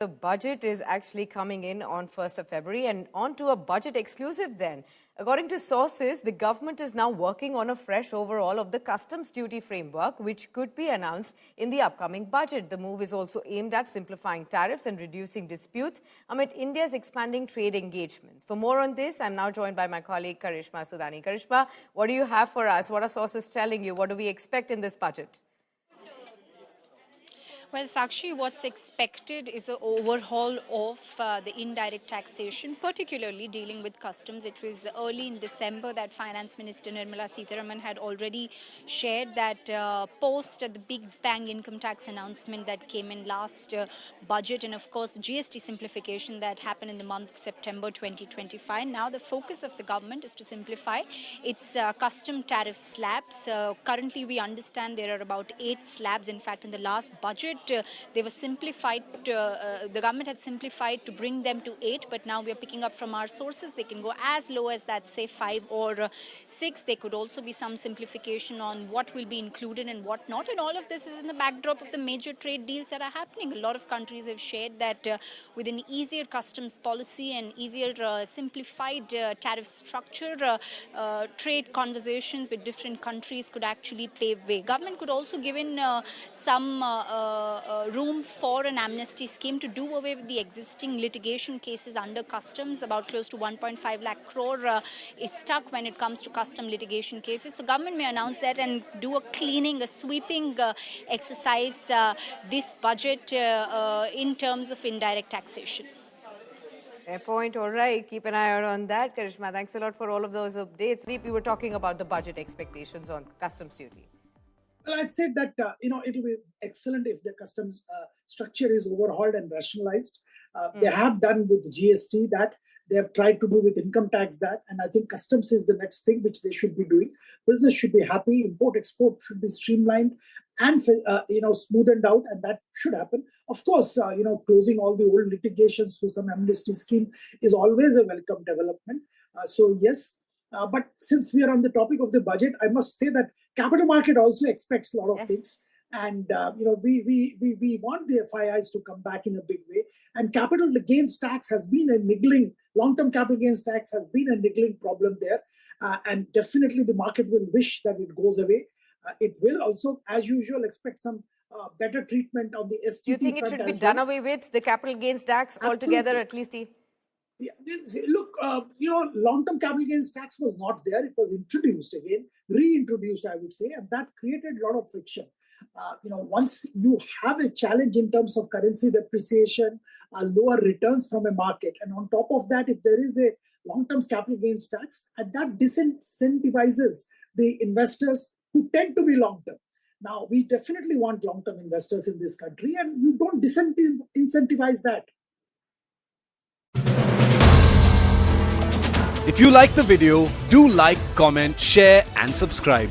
The budget is actually coming in on 1st of February and on to a budget exclusive then. According to sources, the government is now working on a fresh overhaul of the customs duty framework, which could be announced in the upcoming budget. The move is also aimed at simplifying tariffs and reducing disputes amid India's expanding trade engagements. For more on this, I'm now joined by my colleague Karishma Sudani. Karishma, what do you have for us? What are sources telling you? What do we expect in this budget? Well, Sakshi, what's expected is an overhaul of the indirect taxation, particularly dealing with customs. It was early in December that Finance Minister Nirmala Sitharaman had already shared that post the big bang income tax announcement that came in last budget, and of course the GST simplification that happened in the month of September 2025. Now the focus of the government is to simplify its custom tariff slabs. Currently we understand there are about 8 slabs. In fact, in the last budget, they were simplified, the government had simplified to bring them to 8, but now we are picking up from our sources, they can go as low as that, say 5 or 6. There could also be some simplification on what will be included and what not, and all of this is in the backdrop of the major trade deals that are happening. A lot of countries have shared that with an easier customs policy and easier simplified tariff structure, trade conversations with different countries could actually pave way. Government could also give in some room for an amnesty scheme to do away with the existing litigation cases under customs. About close to 1.5 lakh crore is stuck when it comes to custom litigation cases. So government may announce that and do a cleaning, a sweeping exercise this budget in terms of indirect taxation. Fair point. All right. Keep an eye out on that. Karishma, thanks a lot for all of those updates. Deep, we were talking about the budget expectations on customs duty. Well, I said that it will be excellent if the customs structure is overhauled and rationalized. They have done with GST that, they have tried to do with income tax that, and I think customs is the next thing which they should be doing. Business should be happy, import-export should be streamlined and smoothened out, and that should happen. Of course, closing all the old litigations through some amnesty scheme is always a welcome development. So yes, but since we are on the topic of the budget, I must say that capital market also expects a lot of things, and we want the FIIs to come back in a big way. And capital gains tax has been a niggling, long-term capital gains tax has been a niggling problem there, and definitely the market will wish that it goes away. It will also, as usual, expect some better treatment on the STP. Do you think it should be done away with, the capital gains tax altogether, at least? Yeah, look, long-term capital gains tax was not there. It was introduced again, reintroduced, I would say, and that created a lot of friction. Once you have a challenge in terms of currency depreciation, lower returns from a market, and on top of that, if there is a long-term capital gains tax, and that disincentivizes the investors who tend to be long-term. Now, we definitely want long-term investors in this country, and you don't disincentivize that. If you like the video, do like, comment, share and subscribe.